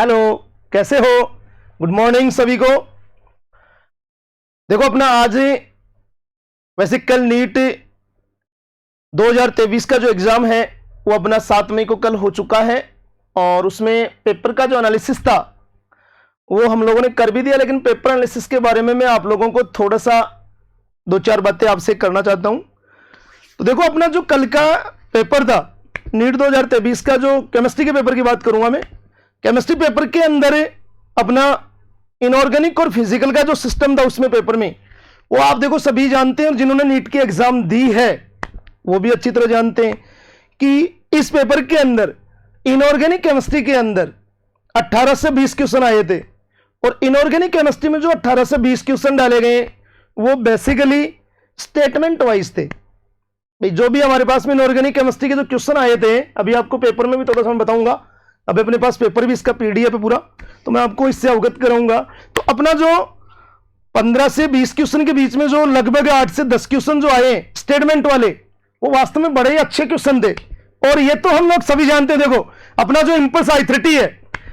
Hello, कैसे हो? Good morning सभी को। देखो अपना आज वैसे कल नीट 2023 का जो एग्जाम है वो अपना 7 मई को कल हो चुका है और उसमें पेपर का जो एनालिसिस था वो हम लोगों ने कर भी दिया, लेकिन पेपर एनालिसिस के बारे में मैं आप लोगों को थोड़ा सा 2-4 बातें आपसे करना चाहता हूं। तो देखो अपना जो कल का पेपर था नीट 2023 का, जो केमिस्ट्री के पेपर की बात करूंगा मैं। केमिस्ट्री पेपर के अंदर अपना इनऑर्गेनिक और फिजिकल का जो सिस्टम था उसमें पेपर में वो आप देखो सभी जानते हैं, जिन्होंने नीट की एग्जाम दी है वो भी अच्छी तरह जानते हैं कि इस पेपर के अंदर इनऑर्गेनिक केमिस्ट्री के अंदर 18 से 20 क्वेश्चन आए थे और इनऑर्गेनिक केमिस्ट्री में जो 18 से 20 क्वेश्चन डाले गए वो बेसिकली स्टेटमेंट वाइज थे। भाई जो भी हमारे पास में इनऑर्गेनिक केमिस्ट्री के जो क्वेश्चन आए थे, अभी आपको पेपर में भी थोड़ा सा मैं बताऊंगा, अभी अपने पास पेपर भी इसका पीडीएफ है पूरा, तो मैं आपको इससे अवगत कराऊंगा। तो अपना जो 15 से 20 क्वेश्चन के बीच में जो लगभग 8 से 10 क्वेश्चन जो आए स्टेटमेंट वाले, वो वास्तव में बड़े ही अच्छे क्वेश्चन थे। और ये तो हम लोग सभी जानते हैं, देखो अपना जो इंपल्स I30 है,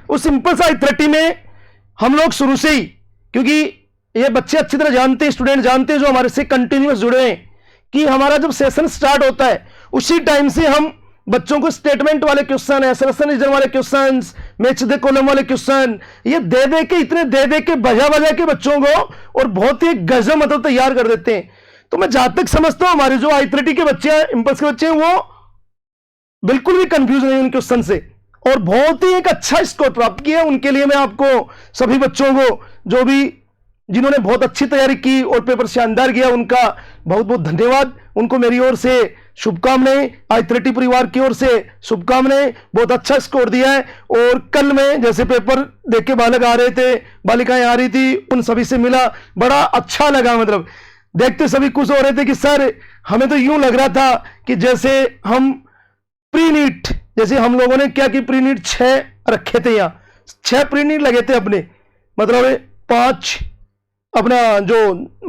उस इंपल्स I30 में हम लोग शुरू से ही, क्योंकि ये बच्चे अच्छी तरह जानते हैं, स्टूडेंट जानते हैं जो हमारे से कंटिन्यूअस जुड़े हैं, कि हमारा जब सेशन स्टार्ट होता है उसी टाइम से हम बच्चों को स्टेटमेंट वाले क्वेश्चन, एसरसन रीजन वाले क्वेश्चन, मैच द कॉलम वाले क्वेश्चन, ये दे दे के, इतने दे दे के, बजा बजा के बच्चों को और बहुत ही गजब मतलब तैयार कर देते हैं। तो मैं जहां तक समझता हूं हमारे जो I30 के बच्चे हैं, इंपल्स के बच्चे हैं, वो बिल्कुल भी कंफ्यूज नहीं उन क्वेश्चन से और बहुत ही एक अच्छा स्कोर प्राप्त किया। उनके लिए मैं आपको सभी बच्चों को जो भी जिन्होंने बहुत अच्छी तैयारी की और पेपर शानदार किया, उनका बहुत बहुत धन्यवाद। उनको मेरी ओर से शुभकामनाएं, I30 परिवार की ओर से शुभकामनाएं। बहुत अच्छा स्कोर दिया है। और कल में जैसे पेपर देख के बालक आ रहे थे, बालिकाएं आ रही थी, उन सभी से मिला, बड़ा अच्छा लगा। मतलब देखते सभी खुश हो रहे थे कि सर हमें तो यूं लग रहा था कि जैसे हम प्री नीट, जैसे हम लोगों ने क्या कि प्री नीट 6 रखे थे, यहाँ 6 प्री नीट लगे थे अपने, मतलब 5 अपना जो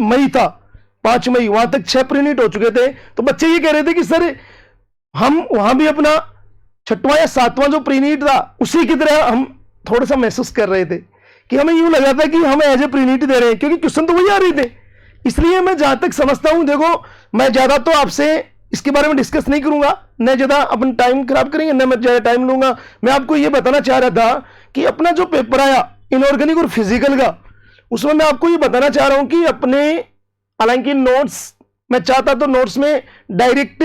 मई था 5 मई वहां तक 6 प्री नीट हो चुके थे। तो बच्चे ये कह रहे थे कि सर हम वहां भी अपना 6वां या 7वां जो प्री नीट था उसी की तरह हम थोड़ा सा महसूस कर रहे थे कि हमें यूं लगा था कि हम एज ए प्री नीट दे रहे हैं, क्योंकि क्वेश्चन तो वही आ रहे थे। इसलिए मैं जहां तक समझता हूं, देखो मैं ज्यादा तो आपसे इसके बारे में डिस्कस नहीं करूंगा, न ज्यादा अपन टाइम खराब करेंगे, न मैं ज्यादा टाइम लूंगा। मैं आपको यह बताना चाह रहा था कि अपना जो पेपर आया इनऑर्गेनिक और फिजिकल का, उसमें मैं आपको ये बताना चाह रहा हूं कि अपने, हालांकि नोट्स मैं चाहता तो नोट्स में डायरेक्ट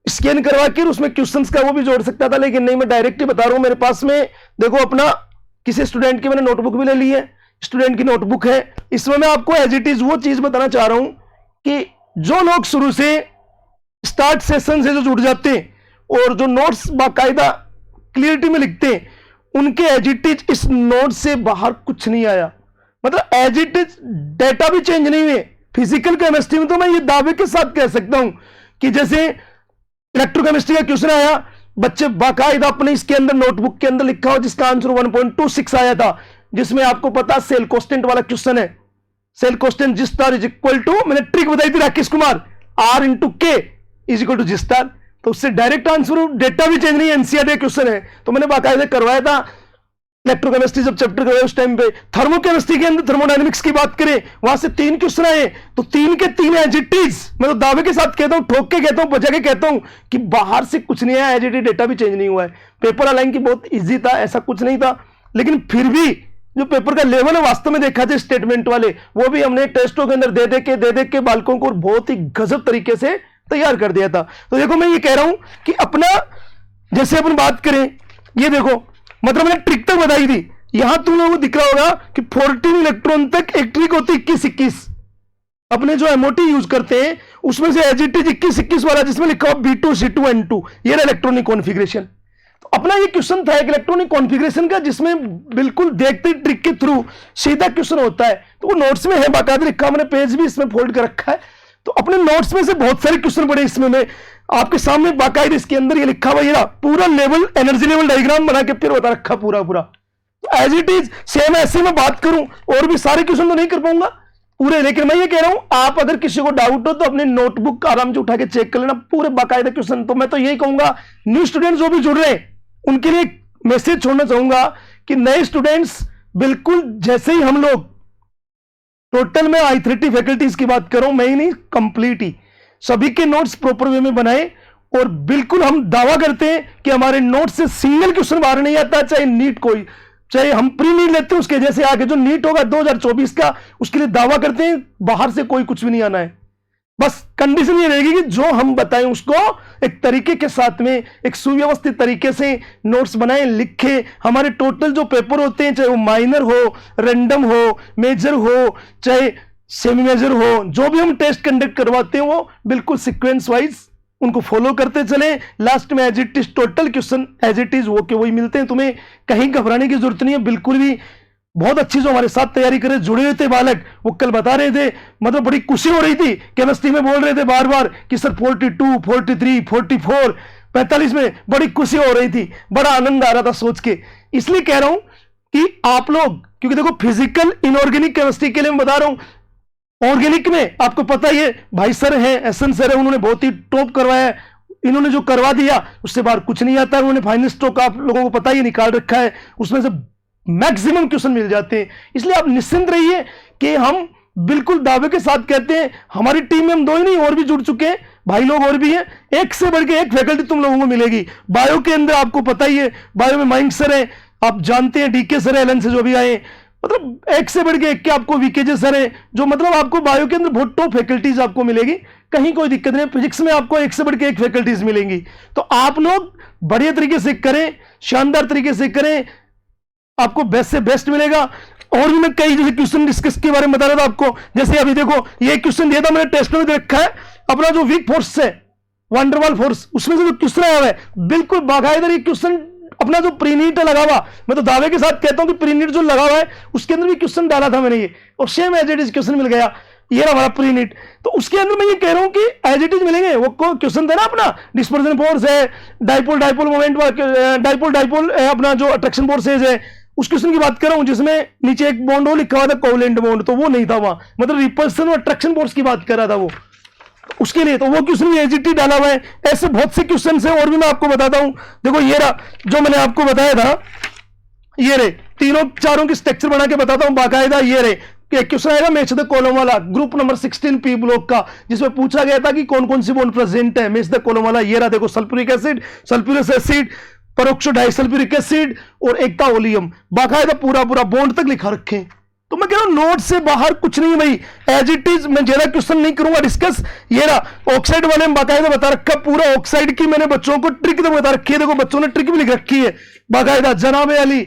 स्कैन करवा के उसमें क्वेश्चंस का वो भी जोड़ सकता था, लेकिन नहीं, मैं डायरेक्ट ही बता रहा हूं। मेरे पास में देखो अपना किसी स्टूडेंट की मैंने नोटबुक भी ले ली है, स्टूडेंट की नोटबुक है। इसमें मैं आपको एज इट इज वो चीज बताना चाह रहा हूं कि जो लोग शुरू से स्टार्ट सेशन से जो जुड़ जाते हैं और जो नोट्स बाकायदा क्लियरिटी में लिखते हैं, उनके एज इट इज इस नोट से बाहर कुछ नहीं आया। मतलब एज इट इज डेटा भी चेंज नहीं हुए। फिजिकल केमिस्ट्री में तो मैं ये दावे के साथ कह सकता हूं कि जैसे इलेक्ट्रोकेमिस्ट्री का क्वेश्चन आया, बच्चे बाकायदा अपने इसके अंदर नोटबुक के अंदर लिखा हो, जिसका आंसर 1.26 आया था, जिसमें आपको पता सेल कोस्टेंट वाला क्वेश्चन है। Cell constant G star is equal to, मैंने ट्रिक बताई थी Rakesh Kumar, R into K is equal to G star. तो उससे डायरेक्ट आंसर, डेटा भी चेंज नहीं, एनसीईआरटी क्वेश्चन है। तो मैंने बाकायदा करवाया था इलेक्ट्रोकेमिस्ट्री जब चैप्टर करवाया उस टाइम पे। थर्मोकेमिस्ट्री के अंदर थर्मोडायनेमिक्स की बात करें, वहां से 3 क्वेश्चन आए, तो 3 के 3 एज इट इज, मैं तो दावे के साथ कहता हूं, ठोक के कहता हूं, बचा के कहता हूं कि बाहर से कुछ नहीं आया, एज इट इज, डेटा भी चेंज नहीं हुआ है। पेपर हालांकि बहुत इजी था, ऐसा कुछ नहीं था, लेकिन फिर भी जो पेपर का लेवल है वास्तव में देखा जाए स्टेटमेंट वाले, वो भी हमने टेस्टों के अंदर दे दे के बालकों को बहुत ही गजब तरीके से तैयार कर दिया था। तो देखो मैं ये कह रहा हूं कि अपना, जैसे अपन बात करें, ये देखो मतलब मैंने ट्रिक तक बताई थी, यहां तुम लोगों को दिख रहा होगा कि 14 इलेक्ट्रॉन तक एक ट्रिक होती है 21-21। अपने जो एमओटी यूज करते हैं उसमें से एज इट इज 21-21 वाला, जिसमें लिखा हो B2 C2 N2, ये इलेक्ट्रॉनिक कॉन्फ़िगरेशन। तो अपना ये क्वेश्चन था एक इलेक्ट्रॉनिक कॉन्फ़िगरेशन का, जिसमें बिल्कुल देखते ट्रिक के थ्रू सीधा क्वेश्चन होता है। तो वो नोट्स में है, बाकायदा लिखा, मैंने पेज भी इसमें फोल्ड कर रखा है। तो अपने नोट्स में से बहुत सारे क्वेश्चन पड़े, इसमें मैं आपके सामने बाकायदा इसके अंदर ये लिखा हुआ, ये पूरा लेवल, एनर्जी लेवल डायग्राम बना के फिर बता रखा पूरा। एज इट इज सेम ऐसे मैं बात करूं, और भी सारे क्वेश्चन तो नहीं कर पाऊंगा पूरे, लेकिन मैं ये कह रहा हूं आप अगर किसी को डाउट हो तो अपनी नोटबुक आराम से उठा के चेक कर लेना, पूरे बाकायदा क्वेश्चन। तो मैं तो यही कहूंगा न्यू स्टूडेंट जो भी जुड़ रहे हैं उनके लिए मैसेज छोड़ना चाहूंगा कि नए स्टूडेंट्स बिल्कुल जैसे ही हम लोग टोटल में I30 फैकल्टीज की बात करूं, मैं ही नहीं कंप्लीट ही सभी के नोट्स प्रॉपर वे में बनाए, और बिल्कुल हम दावा करते हैं कि हमारे नोट्स से सिंगल क्वेश्चन बाहर नहीं आता, चाहे नीट कोई, चाहे हम प्री नीट लेते हैं उसके जैसे आगे जो नीट होगा 2024 का, उसके लिए दावा करते हैं बाहर से कोई कुछ भी नहीं आना है। बस कंडीशन ये रहेगी कि जो हम बताएं उसको एक तरीके के साथ में एक सुव्यवस्थित तरीके से नोट्स बनाएं, लिखें। हमारे टोटल जो पेपर होते हैं, चाहे वो माइनर हो, रैंडम हो, मेजर हो, चाहे सेमी मेजर हो, जो भी हम टेस्ट कंडक्ट करवाते हैं वो बिल्कुल सीक्वेंस वाइज उनको फॉलो करते चले। लास्ट में as it is total question as it is वो के वही मिलते हैं, तुम्हें कहीं घबराने की जरूरत नहीं है बिल्कुल भी। बहुत अच्छी जो हमारे साथ तैयारी करे जुड़े हुए थे बालक, वो कल बता रहे थे, मतलब बड़ी खुशी हो रही थी, केमिस्ट्री में बोल रहे थे बार बार कि सर 42, 43, 44, 45 में बड़ी खुशी हो रही थी, बड़ा आनंद आ रहा था सोच के। इसलिए कह रहा हूं कि आप लोग, क्योंकि देखो फिजिकल इनऑर्गेनिक केमिस्ट्री के लिए मैं बता रहा हूं, ऑर्गेनिक में आपको पता ही है भाई सर है, एसएन सर है, उन्होंने बहुत ही टॉप करवाया है, इन्होंने जो करवा दिया उससे बाहर कुछ नहीं आता, उन्होंने फाइनल स्टॉक आप लोगों को पता ही निकाल रखा है, उसमें से मैक्सिमम क्वेश्चन मिल जाते हैं। इसलिए आप निश्चिंत रहिए कि हम बिल्कुल दावे के साथ कहते हैं, हमारी टीम में हम दो ही नहीं और भी जुड़ चुके हैं भाई लोग और भी हैं, एक से बढ़ के एक फैकल्टी तुम लोगों को मिलेगी। बायो के अंदर आपको पता ही है, बायो में माइंड सर है, आप जानते हैं, डीके सर है एलन से जो भी आए, मतलब एक से बढ़ के एक के आपको वीकेजे सर है, जो मतलब आपको बायो के अंदर बहुत टॉप फैकल्टीज आपको मिलेगी, कहीं कोई दिक्कत नहीं। फिजिक्स में आपको एक से बढ़ के एक फैकल्टीज मिलेंगी। तो आप लोग बढ़िया तरीके से करें, शानदार तरीके से करें, आपको बेस्ट से बेस्ट मिलेगा। और भी मैं कई जैसे क्वेश्चन डिस्कस के बारे में बता रहा था आपको, जैसे अभी देखो ये क्वेश्चन दिया था मैंने टेस्ट में रखा है, अपना जो वीक फोर्स है वंडरवाल फोर्स, उसमें से जो क्वेश्चन आया हुआ है बिल्कुल बाकायदा ये क्वेश्चन अपना जो प्रीनीट लगा हुआ, मैं तो दावे के साथ कहता हूं कि प्रीनीट जो लगा हुआ है उसके अंदर भी क्वेश्चन डाला था मैंने ये, और same as it is question मिल गया, ये हमारा प्रीनीट। तो उसके अंदर मैं ये कह रहा हूं कि एज इट इज मिलेंगे। वो क्वेश्चन था ना अपना डिस्पर्जन फोर्स है, dipole dipole moment, dipole dipole अपना जो अट्रैक्शन फोर्सेज है, उस क्वेश्चन की बात कर रहा हूं जिसमें नीचे एक बॉन्ड हो लिखा हुआ था कोवलेंट बॉन्ड, तो वो नहीं था वहां, मतलब रिपल्सन और अट्रैक्शन फोर्स की बात कर रहा था वो, उसके लिए तो वो क्वेश्चन एजीटी डाला हुआ है। ऐसे बहुत से क्वेश्चन है और भी मैं आपको बताता हूं। देखो ये रहा जो मैंने आपको बताया था, ये रे तीनों चारों की स्ट्रक्चर बना के बताता हूं बाकायदा। ये रे एक क्वेश्चन आएगा मैच द कॉलम वाला, ग्रुप नंबर 16 पी ब्लॉक का, जिसमें पूछा गया था कि कौन कौन सी बॉन्ड प्रेजेंट है, मैच द कॉलम वाला। ये रहा देखो sulphuric acid, sulphurous acid, peroxo disulphuric acid और एकता ओलियम, बाकायदा पूरा पूरा बॉन्ड तक लिखा रखे। तो मैं कह रहा हूं नोट से बाहर कुछ नहीं भाई, एज इट इज। मैं ज्यादा क्वेश्चन नहीं करूंगा डिस्कस। ये रहा ऑक्साइड वाले में बाकायदा बता रखा पूरा, ऑक्साइड की मैंने बच्चों को ट्रिक तो बता रखी है, देखो बच्चों ने ट्रिक भी लिख रखी है बाकायदा। जनाबे अली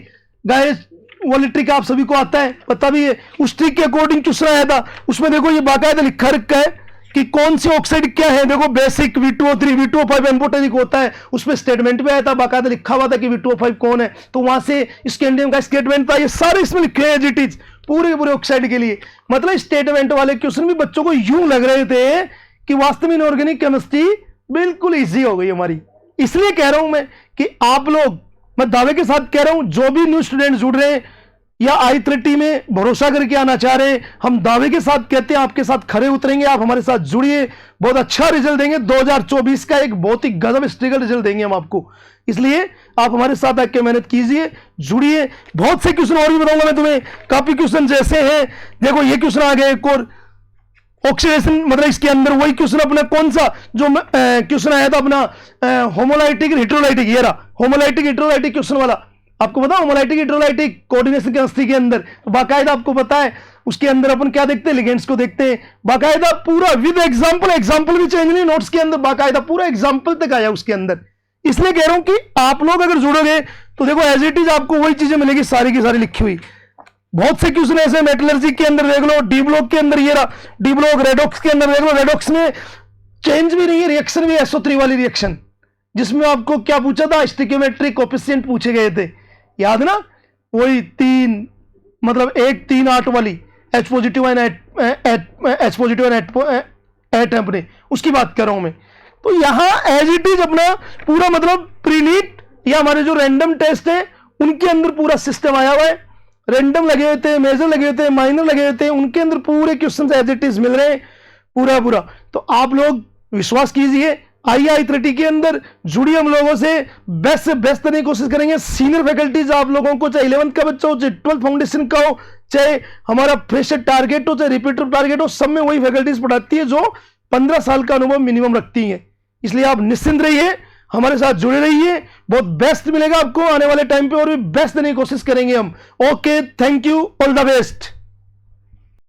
गाइस वाली ट्रिक आप सभी को आता है, पता भी है, उस ट्रिक के अकॉर्डिंग क्वेश्चन आया था, उसमें देखो ये बाकायदा लिखा रखा है कि कौन सी ऑक्साइड क्या है। देखो बेसिक V2O3 V2O5 एम्फोटेरिक होता है, उसमें स्टेटमेंट भी आया था, बाकायदा लिखा हुआ था कि V2O5 कौन है, तो वहां से स्कैंडियम का स्टेटमेंट था। ये सारे इसमें लिखे हैं एजिटीज पूरे पूरे ऑक्साइड के लिए। मतलब स्टेटमेंट वाले क्वेश्चन भी बच्चों को यूं लग रहे थे कि वास्तव में इनऑर्गेनिक केमिस्ट्री बिल्कुल ईजी हो गई हमारी। इसलिए कह रहा हूं मैं कि आप लोग, मैं दावे के साथ कह रहा हूं, जो भी न्यू स्टूडेंट जुड़ रहे हैं या I30 में भरोसा करके आना चाह रहे हैं, हम दावे के साथ कहते हैं आपके साथ खड़े उतरेंगे, आप हमारे साथ जुड़िए, बहुत अच्छा रिजल्ट देंगे। 2024 का एक बहुत ही गजब स्ट्रगल रिजल्ट देंगे हम आपको। इसलिए आप हमारे साथ आके मेहनत कीजिए, जुड़िए। बहुत से क्वेश्चन और भी बताऊंगा मैं तुम्हें, काफी क्वेश्चन जैसे हैं, देखो ये क्वेश्चन आ गया एक और, ऑक्सीडेशन मतलब इसके अंदर वही क्वेश्चन अपना कौन सा जो क्वेश्चन आया था अपना होमोलाइटिक हिट्रोलाइटिक, ये रहा होमोलाइटिक हिट्रोलाइटिक क्वेश्चन वाला। आपको पता है होमोलाइटिक हिट्रोलाइटिक कोऑर्डिनेशन केमिस्ट्री के अंदर बाकायदा आपको पता है उसके अंदर अपन क्या देखते हैं, लिगेंड्स को देखते हैं बाकायदा पूरा विद एग्जांपल, एग्जांपल भी चेंज नहीं, नोट्स के अंदर बाकायदा पूरा एग्जांपल तक आया उसके अंदर। इसलिए कह रहा हूं कि आप लोग अगर जुड़ोगे तो देखो एज इट इज आपको वही चीजें मिलेगी सारी की सारी लिखी हुई। बहुत से क्वेश्चन ऐसे मेटलर्जी के अंदर देख लो, डी ब्लॉक के अंदर ये रहा, डी ब्लॉक रेडॉक्स के अंदर देख लो, रेडॉक्स में चेंज भी नहीं है, रिएक्शन भी SO3 वाली रिएक्शन, जिसमें आपको क्या पूछा था, स्टिकियोमेट्रिक कोएफिशिएंट पूछे गए थे, याद ना, वही 3 मतलब 1 3 8 वाली H positive and H positive एट अपने उसकी बात कर रहा हूं मैं। तो यहां एज इट इज अपना पूरा मतलब प्रीनीट या हमारे जो रैंडम टेस्ट है उनके अंदर पूरा सिस्टम आया हुआ है, रैंडम लगे हुए थे, मेजर लगे हुए थे, माइनर लगे हुए थे, उनके अंदर पूरे क्वेश्चन एज इट इज मिल रहे हैं पूरा पूरा। तो आप लोग विश्वास कीजिए, IIIT के अंदर जुड़ी हम लोगों से बेस्ट देने की कोशिश करेंगे। सीनियर फैकल्टीज आप लोगों को, चाहे 11th का बच्चा हो, चाहे 12th फाउंडेशन का हो, चाहे हमारा फ्रेशर टारगेट हो, चाहे रिपीटर टारगेट हो, सब में वही फैकल्टीज पढ़ाती है जो 15 साल का अनुभव मिनिमम रखती हैं। इसलिए आप निश्चिंत रहिए, हमारे साथ जुड़े रहिए, बहुत बेस्ट मिलेगा आपको आने वाले टाइम पे और भी बेस्ट देने की कोशिश करेंगे हम। Okay, thank you, all the best.